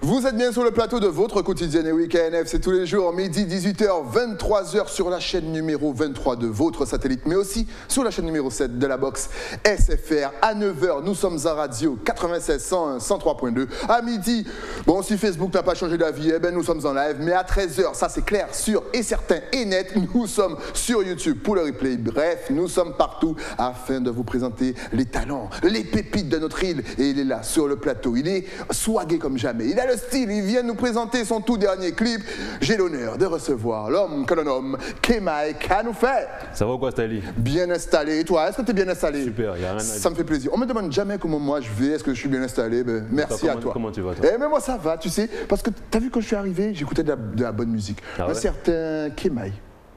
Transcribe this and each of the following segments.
Vous êtes bien sur le plateau de votre quotidien et week-end. C'est tous les jours, midi, 18h, 23h sur la chaîne numéro 23 de votre satellite, mais aussi sur la chaîne numéro 7 de la box SFR. À 9h, nous sommes à radio 96 101 103.2. À midi, bon, si Facebook n'a pas changé d'avis, eh ben, nous sommes en live. Mais à 13h, ça c'est clair, sûr et certain et net, nous sommes sur YouTube pour le replay. Bref, nous sommes partout afin de vous présenter les talents, les pépites de notre île. Et il est là, sur le plateau. Il est swagué comme jamais. Il a le style. Il vient nous présenter son tout dernier clip. J'ai l'honneur de recevoir l'homme que l'on nomme Kemai Kanoufet. Ça va ou quoi, Stali? Bien installé. Et toi, est-ce que tu es bien installé? Super, y a rien à dire. Ça me fait plaisir. On me demande jamais comment moi je vais. Est-ce que je suis bien installé? Ben, merci à toi. Comment tu vas, toi? Eh, mais moi ça va, tu sais. Parce que tu as vu, quand je suis arrivé, j'écoutais de la bonne musique. Ah ouais? Un certain Kemai.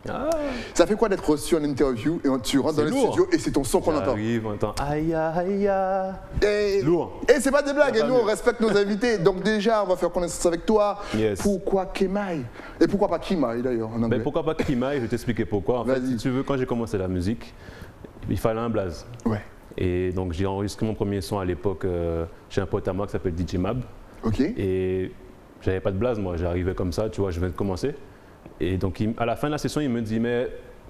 Ah, Ça fait quoi d'être reçu en interview et tu rentres dans le lourd. studio et c'est ton son qu'on entend? Arrive, on entend aïe aïe aïe. Et, Lourd. Et c'est pas des blagues, et Pas nous mieux. on respecte nos invités. Donc déjà, on va faire connaissance avec toi. Yes. Pourquoi Kemai? Et pourquoi pas Kimai d'ailleurs en anglais? Ben pourquoi pas Kimai? Je vais t'expliquer pourquoi. En fait, Vas-y. si tu veux, quand j'ai commencé la musique, il fallait un blaze. Ouais. Et donc j'ai enregistré mon premier son à l'époque chez un pote à moi qui s'appelle DJ Mab. Ok. Et j'avais pas de blaze, moi. J'arrivais comme ça, tu vois, je venais de commencer. Et donc à la fin de la session, il me dit, mais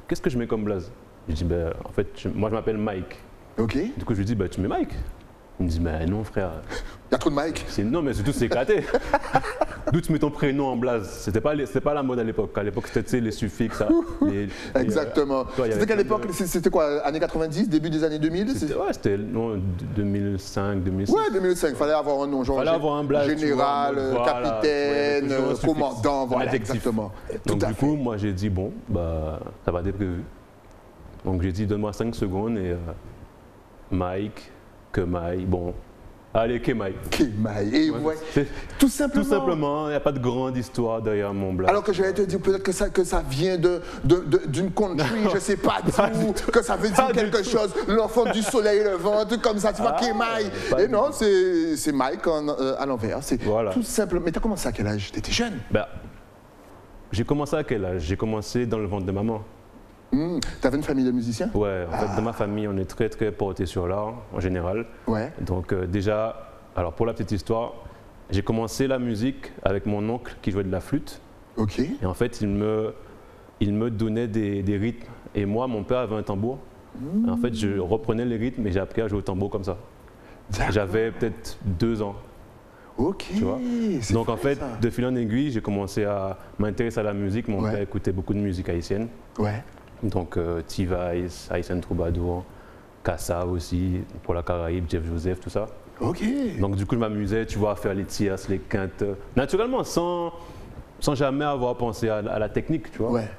qu'est-ce que je mets comme blaze? Je dis, ben, en fait, moi je m'appelle Mike. Ok. Du coup, je lui dis, ben, tu mets Mike? Il me dit, ben non, frère. Il y a trop de Mike. Non, mais surtout, c'est éclaté. D'où tu mets ton prénom en blaze. C'était pas la mode à l'époque. À l'époque, c'était, tu sais, les suffixes. Ça, Exactement. toi, il y C'était avait qu'à plein l'époque, de- c'était quoi, années 90, début des années 2000? C'était non, 2005, 2006. Ouais, 2005, il fallait avoir un nom, genre Fallait avoir un blaze, tu général, vois, voilà, capitaine, toujours un suffixe, commandant, un voilà, adjectif. exactement. Donc Tout à du fait. coup, moi j'ai dit, bon, bah, ça va être prévu. Donc j'ai dit, donne-moi 5 secondes et Mike, Kemai, bon, allez, Kemai. Kemai. Et ouais, C'est- tout simplement. Tout simplement, il n'y a pas de grande histoire derrière mon blaze. Alors que j'allais te dire peut-être que ça vient d'une country, je sais pas d'où, que ça veut dire Pas du quelque tout. chose, l'enfant du soleil levant, un truc comme ça, tu vois, Ah, Kemai. pas Et du non, c'est Mike à l'envers, c'est Voilà. tout simplement. Mais t'as commencé à quel âge? T'étais jeune? Ben, j'ai commencé à quel âge? J'ai commencé dans le ventre de maman. T'avais une famille de musiciens? Ouais, en fait, dans ma famille, on est très très porté sur l'art en général. Ouais. Donc déjà, alors pour la petite histoire, j'ai commencé la musique avec mon oncle qui jouait de la flûte. Ok. Et en fait, il me donnait des rythmes. Et moi, mon père avait un tambour. Et en fait, je reprenais les rythmes et j'ai appris à jouer au tambour comme ça. D'accord. J'avais peut-être 2 ans. Ok. Tu vois. c'est Donc en vrai, fait, ça. de fil en aiguille, j'ai commencé à m'intéresser à la musique. Mon Ouais. père écoutait beaucoup de musique haïtienne. Ouais. Donc T-Vice, Haïtien Troubadour, Kassa aussi, pour la Caraïbe, Jeff Joseph, tout ça. Ok. Donc du coup, je m'amusais, tu vois, à faire les tierces, les quintes, naturellement, sans jamais avoir pensé à la technique, tu vois. Ouais.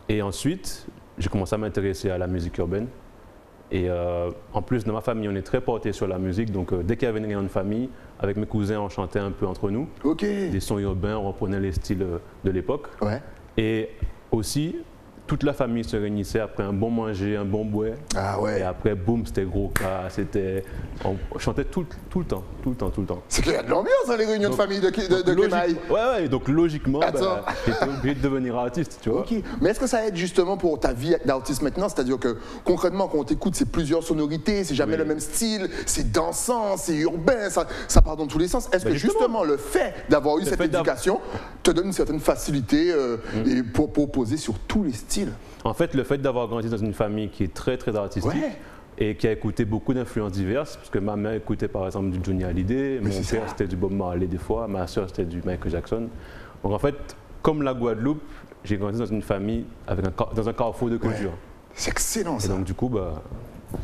Et ensuite, j'ai commencé à m'intéresser à la musique urbaine. Et en plus, dans ma famille, on est très porté sur la musique. Donc dès qu'il y avait une réunion de famille, avec mes cousins, on chantait un peu entre nous. Ok. Des sons urbains, on reprenait les styles de l'époque. Ouais. Et aussi, toute la famille se réunissait après un bon manger, un bon bois. Ah Et ouais. après, boum, c'était gros cas, on chantait tout le temps. C'est qu'il y a de l'ambiance dans les réunions de Donc- famille de Kemai. Ouais, donc logiquement, Attends. j'étais obligé de devenir artiste, tu vois. Ok, mais est-ce que ça aide justement pour ta vie d'artiste maintenant? C'est-à-dire que concrètement, quand on t'écoute, c'est plusieurs sonorités, c'est jamais Oui. le même style, c'est dansant, c'est urbain, ça part dans tous les sens. Est-ce que Ben justement le fait d'avoir eu cette fait éducation te donne une certaine facilité et pour poser sur tous les styles? En fait, le fait d'avoir grandi dans une famille qui est très, très artistique Ouais. et qui a écouté beaucoup d'influences diverses, parce que ma mère écoutait par exemple du Johnny Hallyday, mon c'est père ça. c'était du Bob Marley des fois, ma soeur c'était du Michael Jackson. Donc en fait, comme la Guadeloupe, j'ai grandi dans une famille dans un carrefour de culture. C'est excellent Et ça. donc du coup, bah,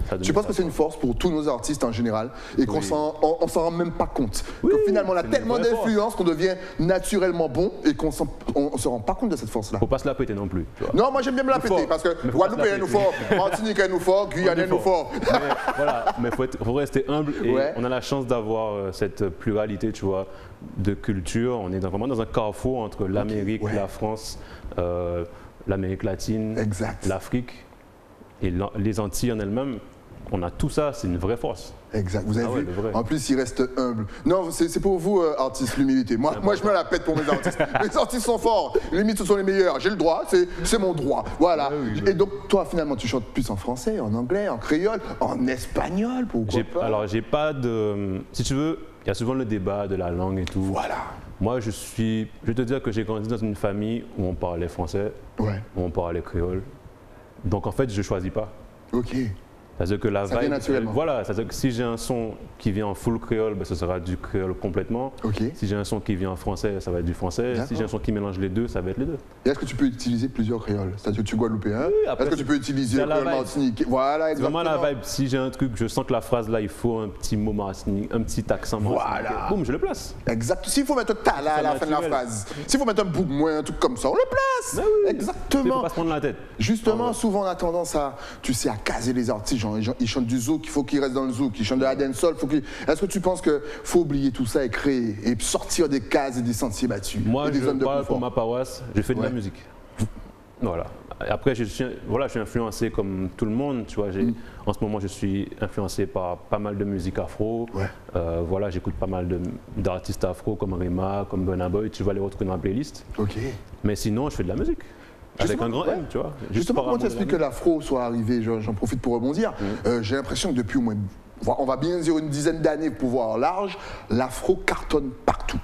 ça Tu penses que c'est une force pour tous nos artistes en général et qu'on Oui. on s'en rend même pas compte. Oui, que finalement on a c'est une tellement vraie d'influence qu'on devient naturellement bon et qu'on se rend pas compte de cette force-là. Faut pas se la péter non plus. Tu vois. Non, moi j'aime bien me la Mais péter fort. parce que Mais faut Guadeloupe pas se la est nous péter. fort, Martinique est nous fort, Guyane est nous fort. Mais voilà, mais faut rester humble et Ouais. on a la chance d'avoir cette pluralité, tu vois, de culture. On est vraiment dans un carrefour entre l'Amérique, ouais. la France, l'Amérique latine, Exact. l'Afrique et les Antilles en elles-mêmes. On a tout ça, c'est une vraie force. Exact, vous avez Ah ouais, vu le vrai. En plus, il reste humble. Non, c'est pour vous, artistes, l'humilité. Moi, je me la pète pour mes artistes. Les artistes sont forts, limite, ce sont les meilleurs. J'ai le droit, c'est mon droit. Voilà. Ouais, oui, Et donc, toi, finalement, tu chantes plus en français, en anglais, en créole, en espagnol, pourquoi pas? Alors, j'ai pas de. Si tu veux, il y a souvent le débat de la langue et tout. Voilà. Moi, je vais te dire que j'ai grandi dans une famille où on parlait français, Ouais. où on parlait créole. Donc en fait, je ne choisis pas. Ok. C'est-à-dire que la Ça vient vibe, naturellement. voilà, c'est-à-dire que si j'ai un son qui vient en full créole, ben, ce sera du créole complètement. Ok. Si j'ai un son qui vient en français, ça va être du français. D'accord. Si j'ai un son qui mélange les deux, ça va être les deux. Et est-ce que tu peux utiliser plusieurs créoles? C'est-à-dire que tu es guadeloupéen. après, Est-ce que tu peux utiliser c'est le la créole vibe. martiniquais? Voilà, C'est vraiment exactement. la vibe. Si j'ai un truc, je sens que la phrase là, il faut un petit mot martinique, un petit accent martiniquais. Voilà. Boum, je le place. Exact. S'il faut mettre un tala à la fin de la naturel. phrase, s'il faut mettre un bout moins, un truc comme ça, on le place. Mais oui. Il ne faut Exactement. pas se prendre la tête. Justement, souvent on a tendance à, tu sais, à caser les artistes. Genre, ils chantent du zouk, il faut qu'ils restent dans le zouk. Ils chantent de la dancehall, faut qu'ils. Est-ce que tu penses qu'il faut oublier tout ça et créer et sortir des cases et des sentiers battus Moi, et des je zones de parle confort? pour ma paroisse, je fais de la Ouais. musique. Voilà. Après, je suis influencé comme tout le monde. Tu vois, en ce moment, je suis influencé par pas mal de musique afro. Ouais. Voilà, j'écoute pas mal d'artistes afro comme Rema, comme Burna Boy. Tu vas les retrouver dans ma playlist. Ok. Mais sinon, je fais de la musique. Avec un grand ouais. M, tu vois. Juste Justement, par comment tu amour de la expliques que l'afro soit arrivé? J'en profite pour rebondir. J'ai l'impression que depuis au moins, on va bien dire une dizaine d'années pour voir large, l'afro cartonne partout.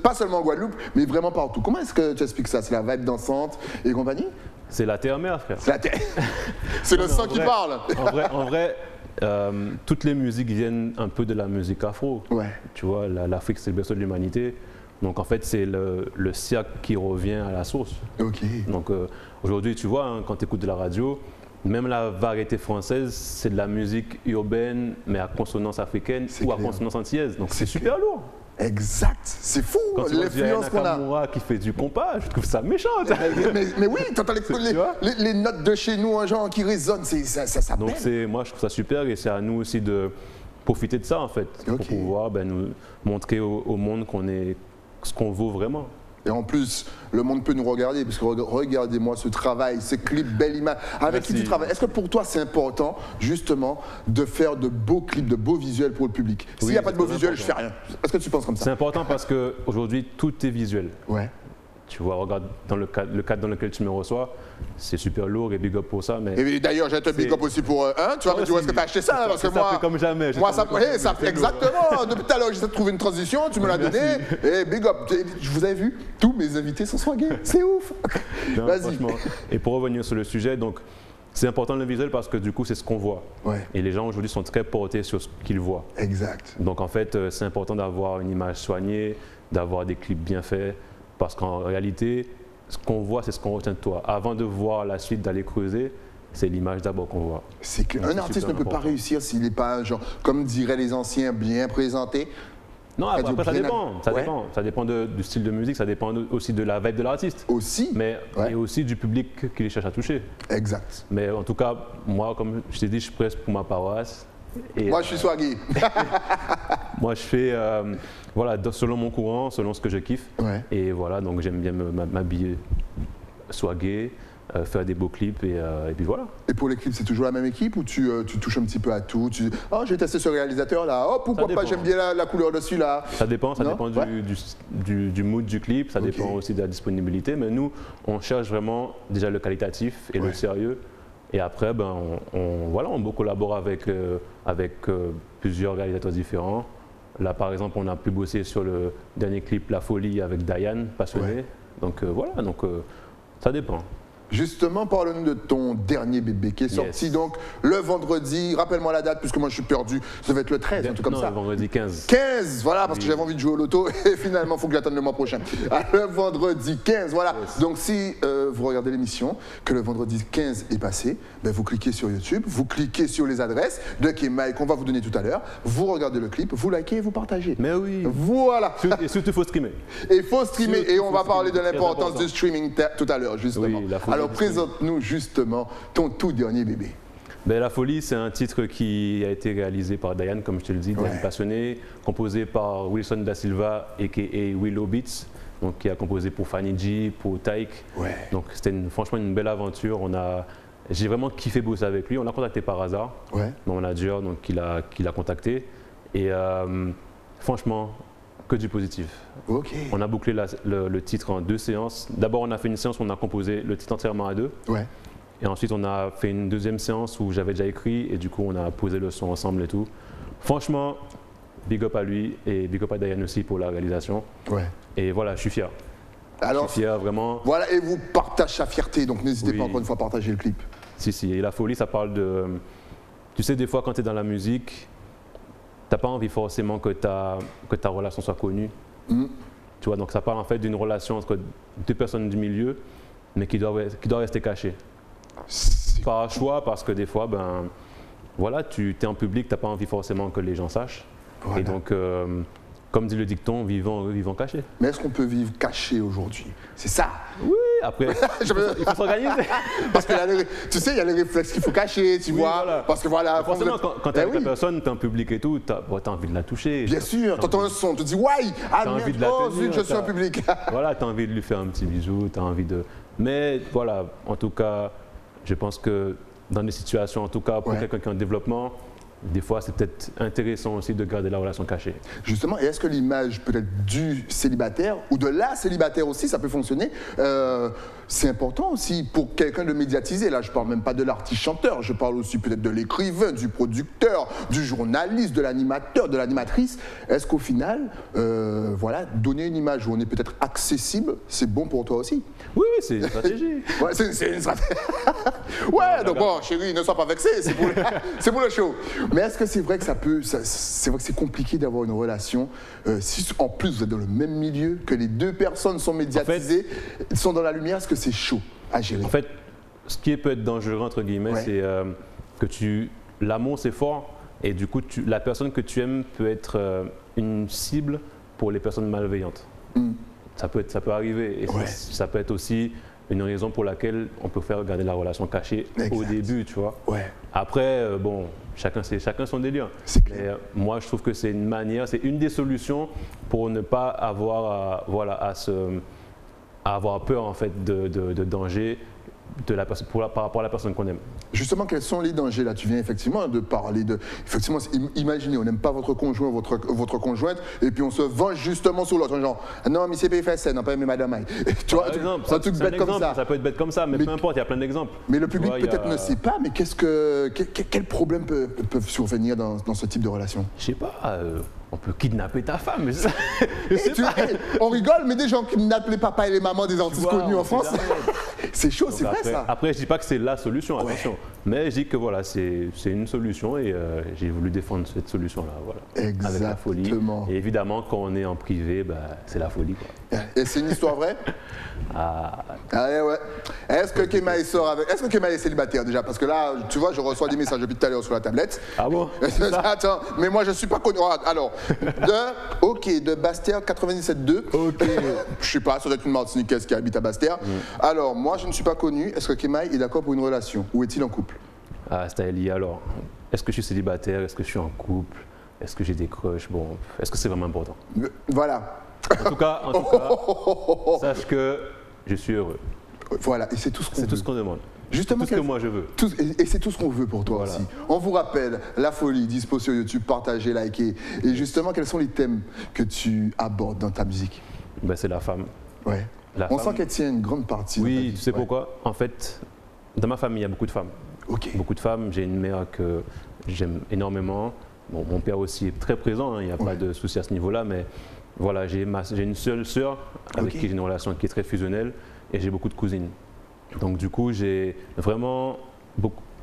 Pas seulement en Guadeloupe, mais vraiment partout. Comment est-ce que tu expliques ça? C'est la vibe dansante et compagnie? C'est la terre-mère, frère. C'est la terre. C'est le Non, sang en qui vrai- parle. En vrai, toutes les musiques viennent un peu de la musique afro. Ouais. Tu vois, l'Afrique, c'est le berceau de l'humanité. Donc en fait, c'est le cirque qui revient à la source. Ok. Donc aujourd'hui, tu vois, hein, quand tu écoutes de la radio, même la variété française, c'est de la musique urbaine, mais à consonance africaine C'est ou à clair. consonance antillaise. Donc c'est C'est super lourd. Exact. C'est fou Quand tu vois du l'influence qu'on a. Nakamura qui fait du compas, je trouve ça méchant. Mais oui, t'entends Tu vois les notes de chez nous, un genre qui résonnent, ça Donc pète. moi, je trouve ça super et c'est à nous aussi de profiter de ça en fait, Ok. pour pouvoir nous montrer au monde qu'on est ce qu'on vaut vraiment. Et en plus, le monde peut nous regarder, parce que regardez-moi ce travail, ce clip, belle image. Avec qui Merci. tu travailles? Est-ce que pour toi, c'est important, justement, de faire de beaux clips, de beaux visuels pour le public? S'il n'y a Oui, pas de c'est beaux très visuels, je fais important. rien. Est-ce que tu penses comme C'est ça? important parce qu'aujourd'hui, tout est visuel. Ouais. Tu vois, regarde dans le cadre dans lequel tu me reçois, c'est super lourd et big up pour ça. Mais Et d'ailleurs, j'ai un big up aussi pour un. Tu vas me dire où est-ce que tu as acheté ça? Parce que ça moi, fait comme jamais. moi, ça, fait hey, ça fait exactement. Depuis tout à l'heure, j'essaie de trouver une transition, tu me l'as donné. Et big up. Je vous avez vu, tous mes invités sont swaggés. C'est ouf. Non, Vas-y. franchement. Et pour revenir sur le sujet, donc c'est important le visuel parce que du coup, c'est ce qu'on voit. Ouais. Et les gens aujourd'hui sont très portés sur ce qu'ils voient. Exact. Donc en fait, c'est important d'avoir une image soignée, d'avoir des clips bien faits, parce qu'en réalité, ce qu'on voit, c'est ce qu'on retient de toi. Avant de voir la suite, d'aller creuser, c'est l'image d'abord qu'on voit. C'est qu'un c'est artiste ne super peut pas important. réussir s'il n'est pas, genre, comme diraient les anciens, bien présenté. Non, après, Radio ça bien dépend. Ça ouais. dépend. Ça dépend du style de musique, ça dépend aussi de la vibe de l'artiste, Aussi. mais Ouais. et aussi du public qui les cherche à toucher. Exact. Mais en tout cas, moi, comme je t'ai dit, je presse pour ma paroisse. Et Moi, je suis swagué. moi, je fais voilà, selon mon courant, selon ce que je kiffe. Ouais. Et voilà, donc j'aime bien m'habiller, swaguer, faire des beaux clips et puis voilà. Et pour les clips, c'est toujours la même équipe ou tu touches un petit peu à tout? Oh, j'ai testé ce réalisateur-là. Oh, pourquoi Ça pas, dépend. j'aime bien la couleur de celui-là. Ça dépend Non? du, Ouais. du mood du clip, ça Ok. dépend aussi de la disponibilité. Mais nous, on cherche vraiment déjà le qualitatif et Ouais. le sérieux. Et après, ben, on collabore avec plusieurs réalisateurs différents. Là, par exemple, on a pu bosser sur le dernier clip La Folie avec Diane, Passionné. Ouais. Donc voilà, ça dépend. Justement, parle-nous de ton dernier bébé qui est sorti Yes. donc le vendredi. Rappelle-moi la date, puisque moi je suis perdu. Ça va être le 13, un truc comme Non, ça. le vendredi 15. 15, voilà, parce que Oui. j'avais envie de jouer au loto et finalement, il faut que j'attende le mois prochain. Le vendredi 15, voilà. Yes. Donc, si vous regardez l'émission, que le vendredi 15 est passé, ben, vous cliquez sur YouTube, vous cliquez sur les adresses de Kemai qu'on va vous donner tout à l'heure, vous regardez le clip, vous likez et vous partagez. Mais oui. Voilà. Et surtout, il faut streamer. Et il faut streamer, Surtout, et on va faut parler de streamer, très l'importance important. du streaming tout à l'heure, justement. Oui, la folie Alors, du streaming. présente-nous justement ton tout dernier bébé. Ben, La Folie, c'est un titre qui a été réalisé par Diane, comme je te le dis, Diane Ouais. Passionné, composé par Wilson Da Silva, a.k.a. Willow Beats, donc, qui a composé pour Fanny G, pour Taïk. Ouais. Donc c'était franchement une belle aventure. J'ai vraiment kiffé bosser avec lui. On l'a contacté par hasard, Ouais. mon manager donc, qui l'a contacté. Et franchement, que du positif. Ok. On a bouclé le titre en 2 séances. D'abord, on a fait une séance où on a composé le titre entièrement à 2. Ouais. Et ensuite, on a fait une deuxième séance où j'avais déjà écrit et du coup, on a posé le son ensemble et tout. Franchement, big up à lui et big up à Diane aussi pour la réalisation. Ouais. Et voilà, je suis fier. Alors, je suis fier, vraiment. voilà, et vous partagez sa fierté, donc n'hésitez Oui. pas encore une fois à partager le clip. Si. Et la folie, ça parle de... Tu sais, des fois, quand tu es dans la musique, t'as pas envie forcément que ta relation soit connue. Mm. Tu vois, donc ça parle en fait d'une relation entre deux personnes du milieu, mais qui doit rester cachée. Par choix, parce que des fois, ben, voilà, tu es en public, tu n'as pas envie forcément que les gens sachent. Voilà. Et donc, comme dit le dicton, vivons cachés. Mais est-ce qu'on peut vivre caché aujourd'hui? C'est ça. Oui, après, il faut s'organiser. Parce que tu sais, il y a les réflexes qu'il faut cacher, tu Oui, vois. voilà. Parce que voilà. Forcément, quand tu es Eh avec oui. la personne, tu es en public et tout, tu as envie de la toucher. Bien sûr, t'entends un son, tu te dis, ouais, ah T'as envie merde, de la oh, tenir, zut, je suis en t'as- public. Voilà, tu as envie de lui faire un petit bisou, tu as envie de... Mais voilà, en tout cas, je pense que dans des situations, en tout cas pour Ouais. quelqu'un qui est en développement, des fois c'est peut-être intéressant aussi de garder la relation cachée. Justement, et est-ce que l'image peut-être du célibataire ou de la célibataire aussi, ça peut fonctionner c'est important aussi pour quelqu'un de médiatiser. Là, je parle même pas de l'artiste-chanteur, je parle aussi peut-être de l'écrivain, du producteur, du journaliste, de l'animateur, de l'animatrice. Est-ce qu'au final, voilà, donner une image où on est peut-être accessible, c'est bon pour toi aussi? Oui, c'est une stratégie. Ouais, c'est une stratégie. Ouais, donc bon, chérie, ne sois pas vexé, c'est pour, c'est pour le show. Mais est-ce que c'est vrai que c'est vrai que c'est compliqué d'avoir une relation si en plus vous êtes dans le même milieu, que les deux personnes sont médiatisées, sont dans la lumière, est-ce que c'est chaud à gérer? En fait, ce qui peut être dangereux, entre guillemets, Ouais. c'est que l'amour c'est fort et du coup la personne que tu aimes peut être une cible pour les personnes malveillantes. Mm. Ça peut arriver et Ouais. ça peut être aussi une raison pour laquelle on peut faire garder la relation cachée au Exact. début, tu vois. Ouais, Après, bon, chacun son délire. c'est clair. Mais moi, je trouve que c'est une manière, c'est une des solutions pour ne pas avoir à avoir peur en fait de danger par rapport à la personne qu'on aime. Justement, quels sont les dangers là? Tu viens effectivement de parler de. Effectivement, imaginez, on n'aime pas votre conjoint, votre conjointe, et puis on se venge justement sur l'autre. Genre, non, mais c'est pas fait, n'a pas aimé madame Aïe. Tu vois, Par exemple, un truc c'est bête comme ça. Ça peut être bête comme ça, mais Mais- peu importe, il y a plein d'exemples. Mais le public Tu vois, il y a- peut-être ne sait pas, mais quels problèmes peuvent survenir dans ce type de relation? Je sais pas, on peut kidnapper ta femme. Mais ça, je Et sais pas. on rigole, mais des gens qui kidnappent les papas et les mamans des artistes vois, connus on en sait France, jamais. c'est chaud, c'est vrai après, ça. Après, je dis pas que c'est la solution, attention. Mais je dis que voilà, c'est une solution et j'ai voulu défendre cette solution-là, voilà. Avec la folie. Exactement. Et évidemment, quand on est en privé, bah, c'est la folie, quoi. Et c'est une histoire vraie? Ah, Ah ouais. Est-ce que Kemaï sort avec. Est-ce que Kemaï est célibataire déjà? Parce que là, tu vois, je reçois des messages depuis tout à l'heure sur la tablette. ah bon? Attends, mais moi je suis pas connu. Alors, de Bastia 97.2. Ok. Je sais pas, ça doit être une Martiniquaise qui habite à Bastia. Alors, moi je ne suis pas connu. Est-ce que Kemaï est d'accord pour une relation? Ou est-il en couple? Ah, Staëli, alors, est-ce que je suis célibataire? Est-ce que je suis en couple? Est-ce que j'ai des crushs? Bon, est-ce que c'est vraiment important? Voilà. En tout cas, sache que je suis heureux. Voilà, et c'est tout ce qu'on C'est veut. tout ce qu'on demande. Justement, Tout ce que moi je veux. Et c'est tout ce qu'on veut pour toi Voilà. aussi. On vous rappelle, La Folie, dispo sur YouTube, partagez, likez. Et justement, quels sont les thèmes que tu abordes dans ta musique? Ben, c'est la femme. Ouais. La On femme. sent qu'elle tient une grande partie. dans ta Oui, vie. tu sais Ouais. pourquoi? En fait, dans ma famille, il y a beaucoup de femmes. Ok. Beaucoup de femmes. J'ai une mère que j'aime énormément. Bon, mon père aussi est très présent, hein, il n'y a Ouais. pas de souci à ce niveau-là, mais voilà, j'ai une seule sœur avec Ok. qui j'ai une relation qui est très fusionnelle et j'ai beaucoup de cousines. Donc du coup, j'ai vraiment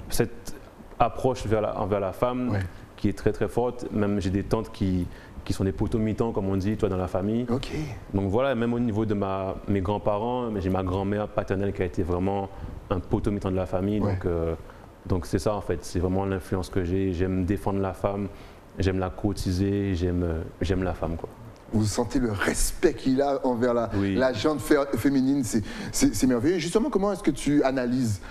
cette approche envers la femme Ouais. qui est très très forte. Même j'ai des tantes qui sont des poteaux-mitants, comme on dit, toi, dans la famille. Ok. Donc voilà, même au niveau de mes grands-parents, mais j'ai ma grand-mère paternelle qui a été vraiment un poteau-mitant de la famille. Ouais. Donc c'est ça en fait, c'est vraiment l'influence que j'ai. J'aime défendre la femme, j'aime la courtiser, j'aime la femme, quoi. Vous sentez le respect qu'il a envers Oui. la gente féminine, c'est merveilleux. Justement, comment est-ce que tu analyses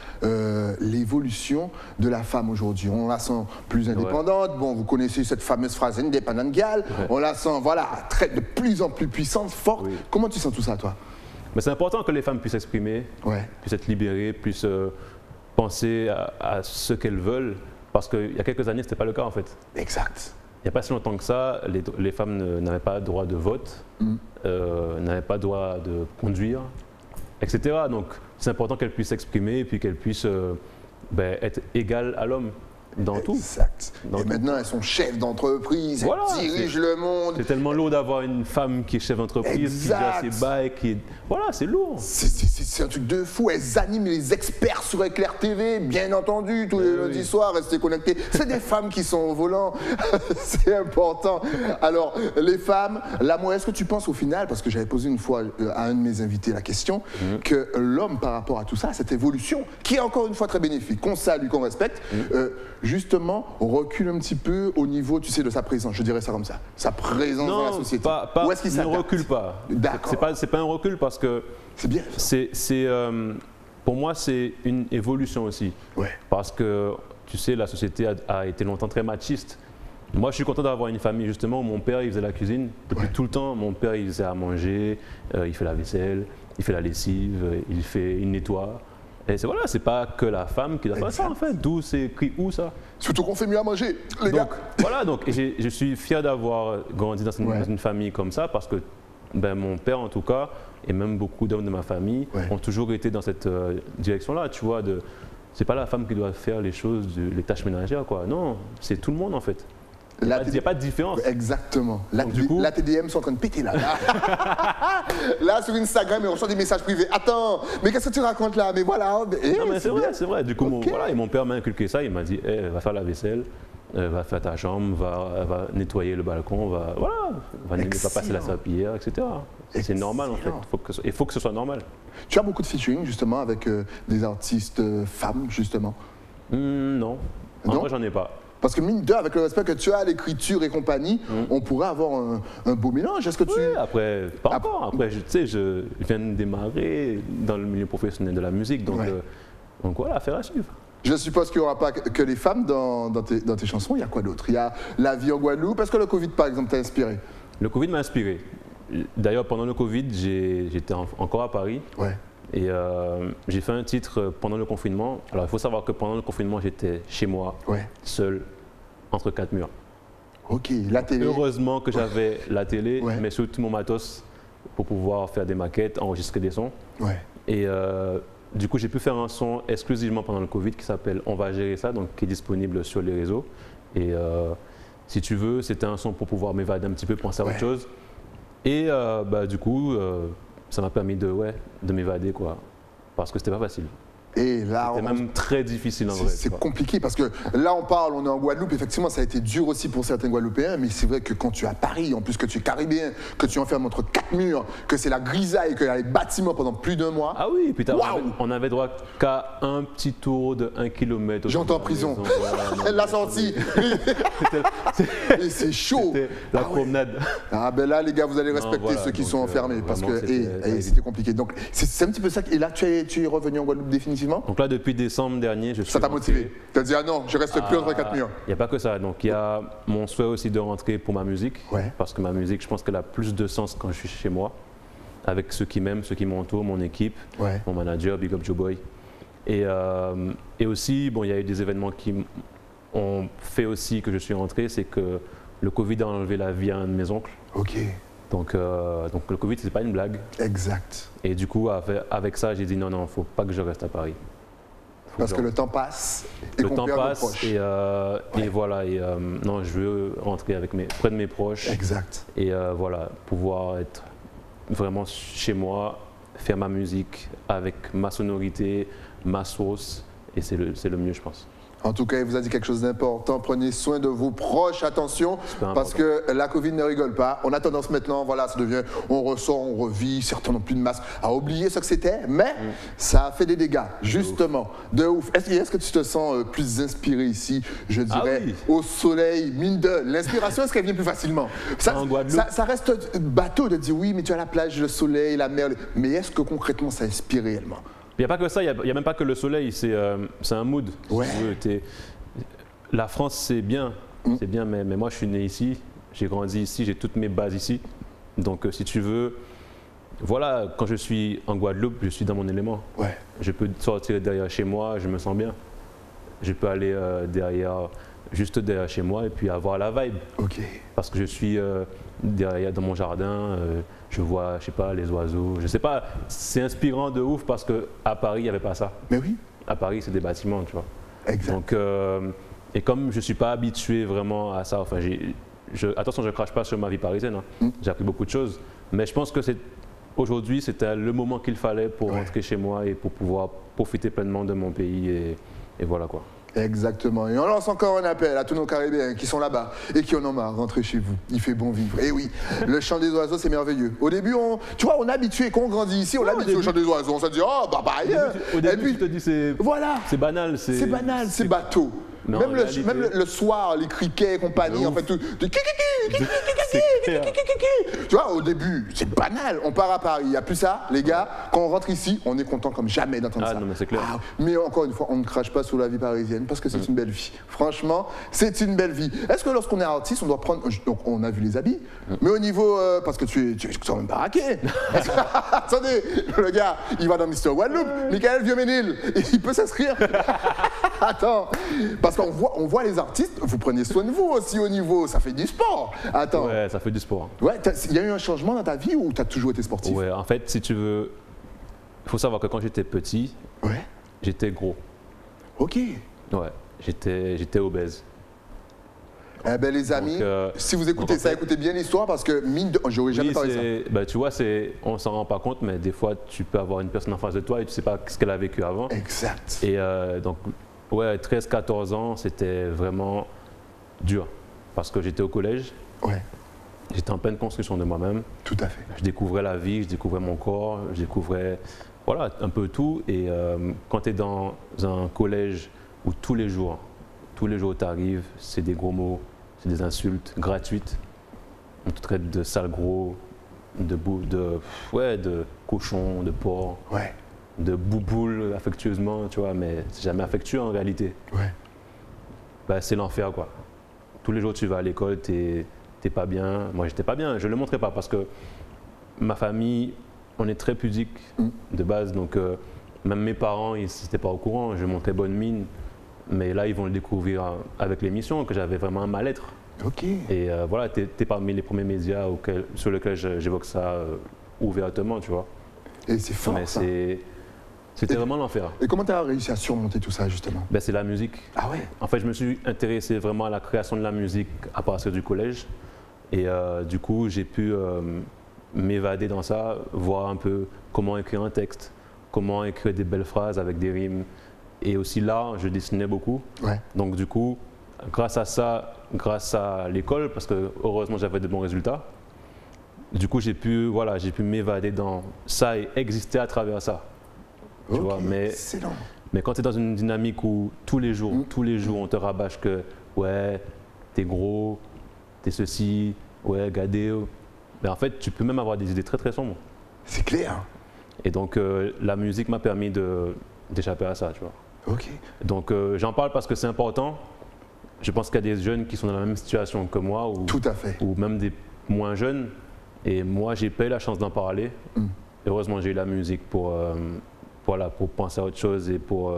l'évolution de la femme aujourd'hui? On la sent plus indépendante. Bon, vous connaissez cette fameuse phrase indépendante gal. Ouais. On la sent, voilà, de plus en plus puissante, forte. Oui. Comment tu sens tout ça, toi? Mais c'est important que les femmes puissent s'exprimer, Ouais. puissent être libérées, puissent penser à ce qu'elles veulent. Parce qu'il y a quelques années, ce n'était pas le cas en fait. Exact. Il n'y a pas si longtemps que ça, les femmes n'avaient pas droit de vote, n'avaient pas droit de conduire, etc. Donc c'est important qu'elles puissent s'exprimer et puis qu'elles puissent être égales à l'homme. dans tout. Exact. Dans Et tout. maintenant, elles sont chefs d'entreprise, Voilà, elles dirigent le monde. C'est tellement lourd d'avoir une femme qui est chef d'entreprise, qui gère ses bails, Voilà, c'est lourd. C'est un truc de fou. Elles animent les experts sur Éclair TV, bien entendu, tous les lundis soirs, restez connectés. C'est des femmes qui sont au volant. C'est important. Alors, les femmes, l'amour, est-ce que tu penses au final, parce que j'avais posé une fois à un de mes invités la question, que l'homme, par rapport à tout ça, cette évolution, qui est encore une fois très bénéfique, qu'on salue, qu'on respecte, justement, recule un petit peu au niveau, tu sais, de sa présence, je dirais ça comme ça, sa présence dans la société. Pas, Où est-ce qu'il ne s'adapte? recule pas. D'accord. C'est pas un recul parce que C'est bien. pour moi, c'est une évolution aussi. Ouais. Parce que, tu sais, la société a été longtemps très machiste. Moi, je suis content d'avoir une famille, justement, où mon père, il faisait la cuisine. Depuis tout le temps, mon père, il faisait à manger, il fait la vaisselle, il fait la lessive, il nettoie. Et c'est pas que la femme qui doit faire ça, en fait. D'où c'est écrit où, ça? Surtout qu'on fait mieux à manger, les gars. Voilà, donc je suis fier d'avoir grandi dans une famille comme ça, parce que mon père, en tout cas, et même beaucoup d'hommes de ma famille, ont toujours été dans cette direction-là, tu vois. C'est pas la femme qui doit faire les choses, les tâches ménagères, quoi. Non, c'est tout le monde, en fait. Il n'y a pas de différence. Exactement. Du coup, la TDM sont en train de péter là. Là, sur Instagram, on reçoit des messages privés. Attends, mais qu'est-ce que tu racontes là? Mais voilà. Non, mais c'est vrai. Du coup, et mon père m'a inculqué ça. Il m'a dit, va faire la vaisselle, va faire ta chambre, va nettoyer le balcon, va passer la serpillière, etc. C'est normal, en fait. Il faut que ce soit normal. Tu as beaucoup de featuring, justement, avec des artistes femmes, justement? Non. En vrai, j'en ai pas. Parce que mine de, avec le respect que tu as à l'écriture et compagnie, on pourrait avoir un beau mélange. Est-ce que tu... Oui, après, pas encore. Après, je viens de démarrer dans le milieu professionnel de la musique, donc voilà, affaire à suivre. Je suppose qu'il n'y aura pas que les femmes dans tes chansons. Il y a quoi d'autre? Il y a la vie en Guadeloupe. Est-ce que le Covid, par exemple, t'a inspiré? Le Covid m'a inspiré. D'ailleurs, pendant le Covid, j'étais encore à Paris. Ouais. Et j'ai fait un titre pendant le confinement. Alors, il faut savoir que pendant le confinement, j'étais chez moi, seul, entre quatre murs. Ok, la télé. Heureusement que j'avais la télé, mais surtout mon matos pour pouvoir faire des maquettes, enregistrer des sons. Ouais. Et du coup, j'ai pu faire un son exclusivement pendant le Covid qui s'appelle On va gérer ça, donc qui est disponible sur les réseaux. Et si tu veux, c'était un son pour pouvoir m'évader un petit peu, penser à autre chose. Et du coup, ça m'a permis de m'évader, quoi, parce que c'était pas facile. Et là, c'était même très difficile en vrai. C'est compliqué parce que là, on est en Guadeloupe. Effectivement, ça a été dur aussi pour certains Guadeloupéens. Mais c'est vrai que quand tu es à Paris, en plus que tu es caribéen, que tu es enfermé entre quatre murs, que c'est la grisaille, qu'il y a les bâtiments pendant plus d'un mois. Ah oui, et puis on avait droit qu'à un petit tour de 1 km. J'entends prison. Elle l'a senti. Et c'est chaud. C'était la promenade. Ah ben là, les gars, vous allez respecter ceux qui sont enfermés parce que c'était compliqué. Donc c'est un petit peu ça. Et là, tu es revenu en Guadeloupe définitivement? Donc là, depuis décembre dernier, je suis. Ça t'a motivé? Tu as dit, ah non, je reste plus entre quatre murs. Il n'y a pas que ça. Donc il y a mon souhait aussi de rentrer pour ma musique. Parce que ma musique, je pense qu'elle a plus de sens quand je suis chez moi. Avec ceux qui m'aiment, ceux qui m'entourent, mon équipe, mon manager, Big Up Joe Boy. Et aussi, il y a eu des événements qui ont fait aussi que je suis rentré. C'est que le Covid a enlevé la vie à un de mes oncles. Ok. Donc le Covid, c'est pas une blague. Exact. Et du coup, avec ça, j'ai dit non, il ne faut pas que je reste à Paris. Parce que le temps passe et qu'on perd nos proches. Et voilà. Et non, je veux rentrer près de mes proches. Exact. Et voilà, pouvoir être vraiment chez moi, faire ma musique avec ma sonorité, ma sauce. Et c'est le mieux, je pense. En tout cas, il vous a dit quelque chose d'important. Prenez soin de vos proches, attention, parce que la Covid ne rigole pas. On a tendance maintenant, voilà, ça devient, on ressort, on revit, certains n'ont plus de masque, à oublier ce que c'était, mais ça a fait des dégâts, justement, de ouf. Est-ce que tu te sens plus inspiré ici, je dirais, au soleil, mine de l'inspiration, est-ce qu'elle vient plus facilement? Ça reste bateau de dire oui, mais tu as la plage, le soleil, la mer, mais est-ce que concrètement ça inspire réellement? Il n'y a pas que ça, il n'y a même pas que le soleil, c'est un mood. Ouais. Si tu veux. La France, c'est bien, mais moi je suis né ici, j'ai grandi ici, j'ai toutes mes bases ici. Donc si tu veux, voilà, quand je suis en Guadeloupe, je suis dans mon élément. Ouais. Je peux sortir derrière chez moi, je me sens bien. Je peux aller juste derrière chez moi et puis avoir la vibe. Ok. Parce que je suis derrière dans mon jardin, je vois, je sais pas, les oiseaux. Je sais pas, c'est inspirant de ouf parce qu'à Paris, il n'y avait pas ça. Mais oui. À Paris, c'est des bâtiments, tu vois. Exact. Donc Et comme je ne suis pas habitué vraiment à ça, enfin, attention, je ne crache pas sur ma vie parisienne, hein. J'ai appris beaucoup de choses, mais je pense que aujourd'hui, c'était le moment qu'il fallait pour rentrer chez moi et pour pouvoir profiter pleinement de mon pays et voilà quoi. Exactement. Et on lance encore un appel à tous nos Caribéens qui sont là-bas et qui en ont marre. Rentrez chez vous. Il fait bon vivre. Et oui, le chant des oiseaux, c'est merveilleux. Au début, on est habitué, quand on grandit ici, on est habitué au chant des oiseaux. On se dit, oh, bah, rien. Au début, et puis, tu te dis, c'est banal. C'est banal, c'est bateau. Non, même le soir, les criquets et compagnie, en fait, tout. Tu vois, au début, c'est banal. On part à Paris, il n'y a plus ça. Les gars, quand on rentre ici, on est content comme jamais d'entendre ça. Non, mais c'est clair. Mais encore une fois, on ne crache pas sur la vie parisienne parce que c'est une belle vie. Franchement, c'est une belle vie. Est-ce que lorsqu'on est artiste, on doit prendre. Donc, on a vu les habits, mais au niveau. Parce que tu es quand même baraqué. Attendez, le gars, il va dans Mister Guadeloupe. Michael Vieux-Ménil, il peut s'inscrire. Attends, parce qu'on voit les artistes, vous prenez soin de vous aussi au niveau, ça fait du sport. Attends. Ouais, ça fait du sport. Ouais, il y a eu un changement dans ta vie ou tu as toujours été sportif? Ouais, en fait, si tu veux, il faut savoir que quand j'étais petit, j'étais gros. Ok. Ouais, j'étais obèse. Eh bien, les amis, si vous écoutez ça, écoutez bien l'histoire parce que mine de. J'aurais jamais parlé de ça. Bah, tu vois, on s'en rend pas compte, mais des fois, tu peux avoir une personne en face de toi et tu sais pas ce qu'elle a vécu avant. Exact. Et donc, ouais, 13-14 ans, c'était vraiment dur parce que j'étais au collège. Ouais. J'étais en pleine construction de moi-même. Tout à fait. Je découvrais la vie, je découvrais mon corps, je découvrais voilà, un peu tout. Et quand tu es dans un collège où tous les jours tu arrives, c'est des gros mots, c'est des insultes gratuites. On te traite de sale gros, de cochon, de porc, de bouboule affectueusement, tu vois, mais c'est jamais affectueux en réalité. Ouais. Bah, c'est l'enfer, quoi. Tous les jours tu vas à l'école, t'es pas bien. Moi, j'étais pas bien. Je le montrais pas parce que ma famille, on est très pudique de base. Donc, même mes parents, ils n'étaient pas au courant. Je montrais bonne mine. Mais là, ils vont le découvrir avec l'émission, que j'avais vraiment un mal-être. Ok. Et voilà, tu es parmi les premiers médias sur lesquels j'évoque ça ouvertement, tu vois. Et c'est fort, mais ça. C'était vraiment l'enfer. Et comment tu as réussi à surmonter tout ça, justement? Ben, c'est la musique. Ah ouais? En fait, je me suis intéressé vraiment à la création de la musique à partir du collège. Et du coup, j'ai pu m'évader dans ça, voir un peu comment écrire un texte, comment écrire des belles phrases avec des rimes. Et aussi là, je dessinais beaucoup. Ouais. Donc du coup, grâce à ça, grâce à l'école, parce que heureusement j'avais de bons résultats, du coup j'ai pu m'évader dans ça et exister à travers ça. Tu vois, excellent. Mais quand tu es dans une dynamique où tous les jours, on te rabâche que ouais, t'es gros, t'es ceci, ouais, gadéo. Mais en fait, tu peux même avoir des idées très très sombres. C'est clair. Et donc la musique m'a permis d'échapper à ça, tu vois. Ok. Donc j'en parle parce que c'est important. Je pense qu'il y a des jeunes qui sont dans la même situation que moi, tout à fait. Ou même des moins jeunes. Et moi, j'ai pas eu la chance d'en parler. Heureusement, j'ai eu la musique pour penser à autre chose et pour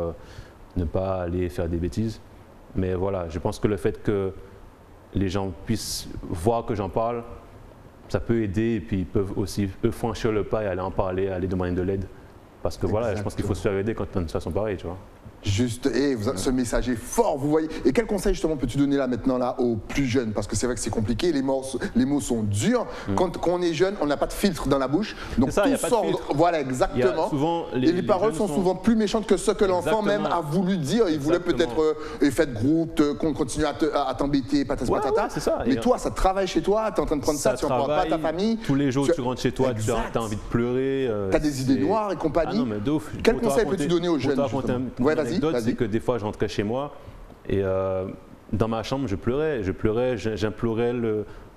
ne pas aller faire des bêtises. Mais voilà, je pense que le fait que les gens puissent voir que j'en parle, ça peut aider et puis ils peuvent aussi eux franchir le pas et aller en parler, aller demander de l'aide. Parce que voilà, je pense qu'il faut se faire aider quand tu as une situation pareille, tu vois. Juste, et ce message est fort, vous voyez. Et quel conseil justement peux-tu donner là maintenant là aux plus jeunes? Parce que c'est vrai que c'est compliqué, les mots sont durs. Quand on est jeune, on n'a pas de filtre dans la bouche. Donc ça, tout sort. Voilà, exactement. Et les paroles sont souvent plus méchantes que ce que l'enfant même a voulu dire. Il voulait peut-être effet de groupe, qu'on continue à t'embêter, patata. Ouais, c'est ça. Mais toi, ça travaille chez toi, tu es en train de prendre ça, tu n'en parles pas à ta famille. Tous les jours, tu rentres chez toi, tu as envie de pleurer. Tu as des idées noires et compagnie. Ah non, mais de ouf. Quel conseil peux-tu donner aux jeunes? Ouais, vas-y. C'est que des fois, je rentrais chez moi et dans ma chambre, je pleurais, j'implorais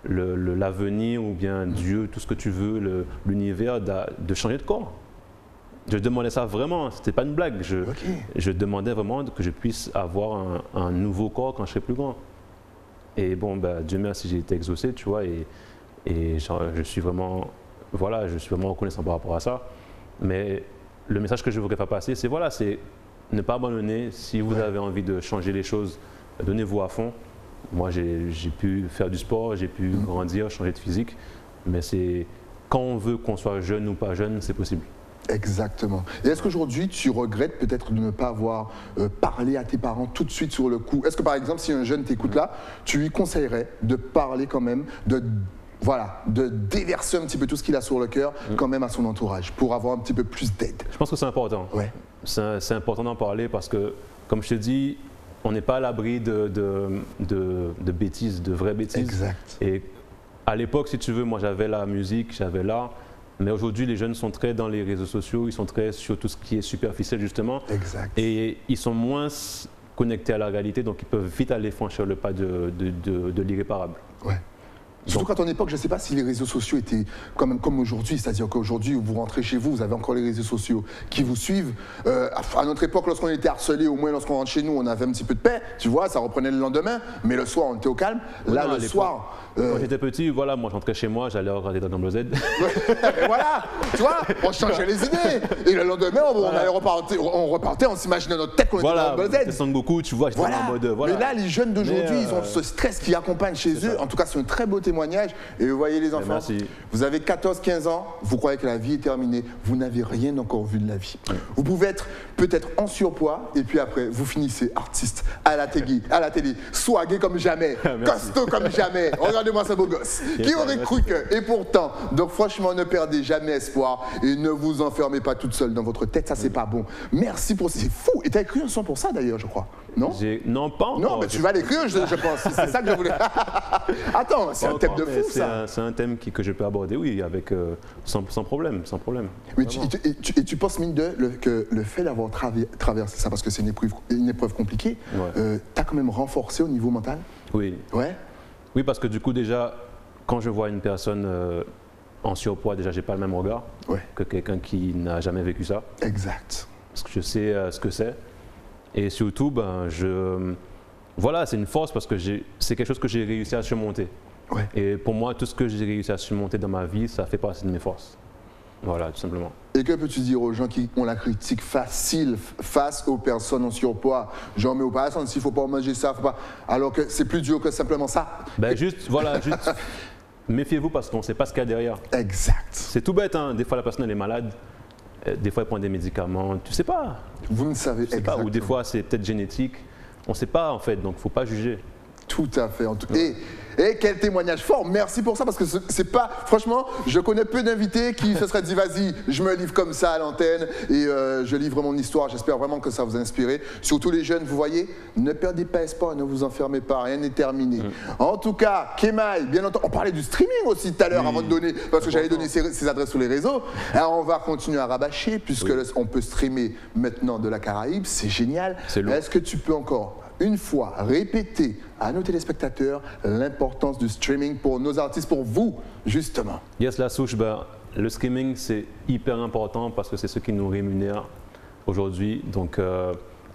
l'avenir ou bien Dieu, tout ce que tu veux, l'univers, de changer de corps. Je demandais ça vraiment, c'était pas une blague. Je demandais vraiment que je puisse avoir un nouveau corps quand je serai plus grand. Et bon, bah, Dieu merci, j'ai été exaucé, tu vois, et je suis vraiment reconnaissant par rapport à ça. Mais le message que je voudrais faire passer, c'est ne pas abandonner. Si vous avez envie de changer les choses, donnez-vous à fond. Moi, j'ai pu faire du sport, j'ai pu grandir, changer de physique. Mais c'est quand on veut qu'on soit jeune ou pas jeune, c'est possible. Exactement. Et est-ce qu'aujourd'hui, tu regrettes peut-être de ne pas avoir parlé à tes parents tout de suite sur le coup? Est-ce que par exemple, si un jeune t'écoute là, tu lui conseillerais de parler quand même, voilà, de déverser un petit peu tout ce qu'il a sur le cœur quand même à son entourage pour avoir un petit peu plus d'aide? Je pense que c'est important. Ouais. C'est important d'en parler parce que, comme je te dis, on n'est pas à l'abri de bêtises, de vraies bêtises. Exact. Et à l'époque, si tu veux, moi j'avais la musique, j'avais l'art. Mais aujourd'hui, les jeunes sont très dans les réseaux sociaux, ils sont très sur tout ce qui est superficiel justement. Exact. Et ils sont moins connectés à la réalité, donc ils peuvent vite aller franchir le pas de l'irréparable. Ouais. Surtout qu'à ton époque, je ne sais pas si les réseaux sociaux étaient comme aujourd'hui, c'est-à-dire qu'aujourd'hui, vous rentrez chez vous, vous avez encore les réseaux sociaux qui vous suivent. À notre époque, lorsqu'on était harcelé, au moins lorsqu'on rentre chez nous, on avait un petit peu de paix, tu vois, ça reprenait le lendemain, mais le soir, on était au calme. Là, le soir... Quand j'étais petit, voilà, moi j'entrais chez moi, j'allais regarder Dragon Ball Z. Et voilà, tu vois, on changeait les idées. Et le lendemain, on repartait, on s'imaginait notre tête qu'on était dans Dragon Ball Z. C'était Sangoku, tu vois, j'étais en mode... Voilà. Mais là, les jeunes d'aujourd'hui, ils ont ce stress qui accompagne chez eux. En tout cas, c'est un très beau témoignage. Et vous voyez les enfants, vous avez 14-15 ans, vous croyez que la vie est terminée, vous n'avez rien encore vu de la vie. Vous pouvez être peut-être en surpoids, et puis après, vous finissez artiste à la télé, swagué comme jamais, costaud comme jamais. Regardez-moi ce beau gosse. Qui aurait cru que? Et pourtant, donc franchement, ne perdez jamais espoir et ne vous enfermez pas toute seule dans votre tête, ça c'est pas bon. Merci pour ça, c'est fou. Et tu as écrit un son pour ça d'ailleurs, je crois. Non? Non, pas encore. Non, mais tu vas l'écrire, je pense. C'est ça que je voulais. Attends, c'est un thème de fou, ça. C'est un thème que je peux aborder, oui, avec, sans problème. Mais tu penses, mine de, que le fait d'avoir traversé ça, parce que c'est une épreuve compliquée, t'as quand même renforcé au niveau mental? Oui. Ouais? Oui, parce que du coup, déjà, quand je vois une personne en surpoids, déjà, j'ai pas le même regard que quelqu'un qui n'a jamais vécu ça. Exact. Parce que je sais ce que c'est. Et surtout, voilà, c'est une force parce que c'est quelque chose que j'ai réussi à surmonter. Ouais. Et pour moi, tout ce que j'ai réussi à surmonter dans ma vie, ça fait partie de mes forces. Voilà, tout simplement. Et que peux-tu dire aux gens qui ont la critique facile face aux personnes en surpoids? Genre, mais au pas s'il ne faut pas manger ça, faut pas... alors que c'est plus dur que simplement ça. Juste méfiez-vous parce qu'on ne sait pas ce qu'il y a derrière. Exact. C'est tout bête, hein. Des fois, la personne elle est malade. Des fois, elle prend des médicaments. Tu ne sais pas. Vous ne savez exactement. Ou des fois, c'est peut-être génétique. On ne sait pas, en fait. Donc, il ne faut pas juger. Tout à fait. Et quel témoignage fort. Merci pour ça, parce que c'est pas... Franchement, je connais peu d'invités qui se seraient dit, vas-y, je me livre comme ça à l'antenne et je livre mon histoire. J'espère vraiment que ça vous a inspiré. Surtout les jeunes, vous voyez, ne perdez pas espoir, ne vous enfermez pas, rien n'est terminé. En tout cas, Kemaï, bien entendu, on parlait du streaming aussi tout à l'heure avant de donner, parce que j'allais donner ses adresses sur les réseaux. Alors, on va continuer à rabâcher, puisque on peut streamer maintenant de la Caraïbe. C'est génial. Est-ce que tu peux encore une fois répéter à nos téléspectateurs l'importance du streaming pour nos artistes, pour vous, justement? Yes, la souche, le streaming, c'est hyper important parce que c'est ce qui nous rémunère aujourd'hui. Donc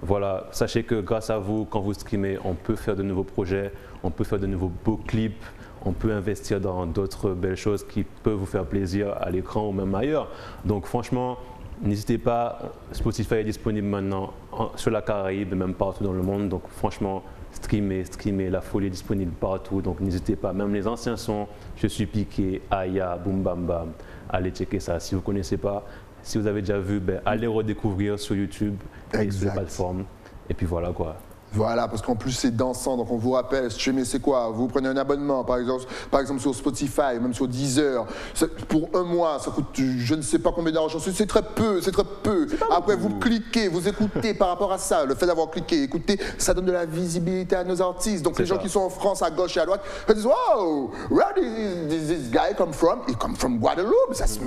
voilà, sachez que grâce à vous, quand vous streamez, on peut faire de nouveaux projets, on peut faire de nouveaux beaux clips, on peut investir dans d'autres belles choses qui peuvent vous faire plaisir à l'écran ou même ailleurs. Donc franchement, n'hésitez pas, Spotify est disponible maintenant sur la Caraïbe et même partout dans le monde. Donc franchement, streamer, la folie est disponible partout. Donc n'hésitez pas, même les anciens sons, Je suis piqué, Aya, Boom Bam Bam, allez checker ça. Si vous ne connaissez pas, si vous avez déjà vu, allez redécouvrir sur YouTube et sur les plateformes. Et puis voilà quoi. Voilà, parce qu'en plus c'est dansant, donc on vous rappelle, streamer c'est quoi? Vous prenez un abonnement, par exemple sur Spotify, même sur Deezer, pour un mois, ça coûte je ne sais pas combien d'argent, c'est très peu, c'est très peu. Après vous cliquez, vous écoutez par rapport à ça, le fait d'avoir cliqué, écoutez, ça donne de la visibilité à nos artistes. Donc les gens qui sont en France, à gauche et à droite, ils disent « Wow, where did this guy come from? Il come from Guadeloupe, ça se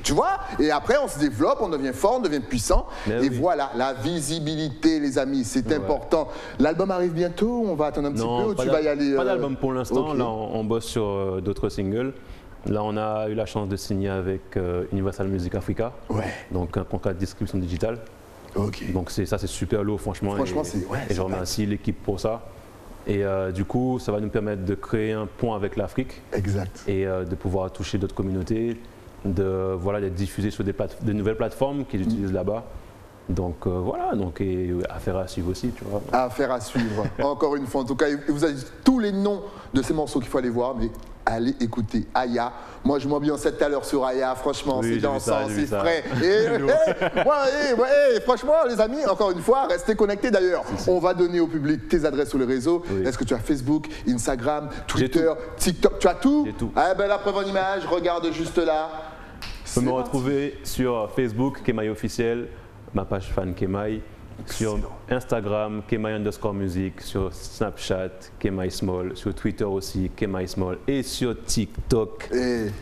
tu vois? Et après on se développe, on devient fort, on devient puissant. Et voilà, la visibilité les amis, c'est important. L'album arrive bientôt, on va attendre un petit peu ou tu vas y aller Pas d'album pour l'instant, là on bosse sur d'autres singles. Là on a eu la chance de signer avec Universal Music Africa, donc un contrat de distribution digitale. Donc ça c'est super lourd franchement, et je remercie l'équipe pour ça. Et du coup ça va nous permettre de créer un pont avec l'Afrique et de pouvoir toucher d'autres communautés, d'être diffusé sur de nouvelles plateformes qu'ils utilisent là-bas. Donc voilà, et affaire à suivre aussi, tu vois. Affaire à suivre, encore une fois. En tout cas, il vous a dit tous les noms de ces morceaux qu'il faut aller voir, mais allez écouter Aya. Moi, je m'ambiançais tout à l'heure sur Aya. Franchement, Oui, c'est j'ai dansant, vu ça, c'est frais. Et franchement, les amis, encore une fois, restez connectés d'ailleurs. On va donner au public tes adresses sur les réseaux. Oui. Est-ce que tu as Facebook, Instagram, Twitter, TikTok? Tu as tout? J'ai tout. Ah ben, la preuve en image, regarde juste là. Vous pouvez me retrouver sur Facebook, Kemaï officiel, ma page fan Kemaï, sur Instagram, Kemaï_music, sur Snapchat, Kemaï Small, sur Twitter aussi, Kemaï Small, et sur TikTok,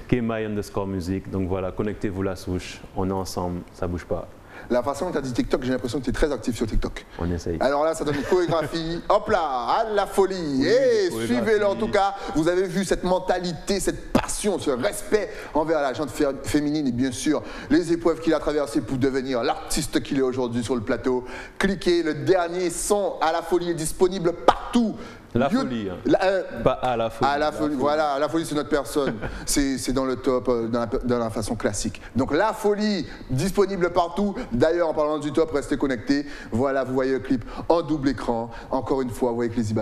Kemaï_music. Donc voilà, connectez-vous la souche, on est ensemble, ça bouge pas. La façon dont tu as dit TikTok, j'ai l'impression que tu es très actif sur TikTok. On essaye. Alors là, ça donne une chorégraphie. Hop là, à la folie. Oui, Et suivez-le en tout cas. Vous avez vu cette mentalité, cette passion, ce respect envers la gente féminine et bien sûr les épreuves qu'il a traversées pour devenir l'artiste qu'il est aujourd'hui sur le plateau. Cliquez, le dernier son à la folie est disponible partout. La folie, hein. Pas à la folie. À la folie, voilà, la folie c'est notre personne, c'est dans le top, dans la façon classique. Donc la folie, disponible partout. D'ailleurs, en parlant du top, restez connectés. Voilà, vous voyez le clip en double écran. Encore une fois, vous voyez que les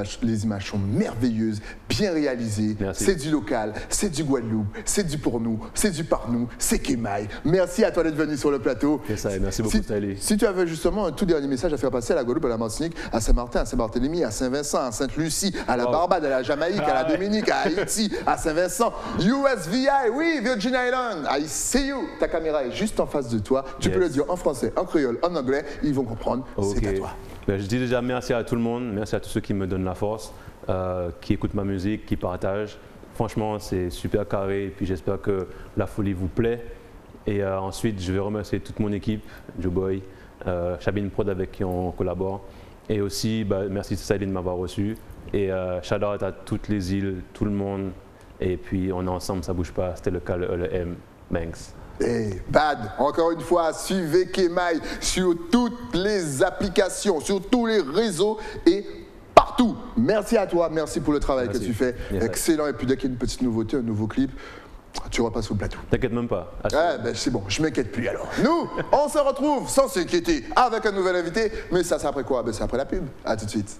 images sont merveilleuses, bien réalisées. C'est du local, c'est du Guadeloupe, c'est du pour nous, c'est du par nous, c'est Kemaï. Merci à toi d'être venu sur le plateau. C'est ça, merci beaucoup, Stanley. Si tu avais justement un tout dernier message à faire passer à la Guadeloupe, à la Martinique, à Saint-Martin, à Saint-Barthélemy, à Saint-Vincent, à Sainte-Lucie, à la Barbade, à la Jamaïque, à la Dominique, à Haïti, à Saint-Vincent, USVI, oui, Virgin Island, I see you. Ta caméra est juste en face de toi. Tu peux le dire en français, en créole, en anglais, ils vont comprendre. C'est à toi. Ben, je dis déjà merci à tout le monde, merci à tous ceux qui me donnent la force, qui écoutent ma musique, qui partagent. Franchement, c'est super carré et puis j'espère que la folie vous plaît. Et ensuite, je vais remercier toute mon équipe, Joe Boy, Chabine Prod avec qui on collabore. Et aussi, merci Society de m'avoir reçu. Et shout out à toutes les îles, tout le monde. Et puis on est ensemble, ça bouge pas. C'était le K, le M. Thanks. Hey, bad, encore une fois, suivez Kemaï sur toutes les applications, sur tous les réseaux et partout. Merci à toi, merci pour le travail que tu fais. Excellent. Et puis dès qu'il y a une petite nouveauté, un nouveau clip, tu repasses au plateau. T'inquiète même pas. C'est bon, je m'inquiète plus alors. Nous, on se retrouve sans s'inquiéter avec un nouvel invité. Mais ça, c'est après quoi? C'est après la pub. À tout de suite.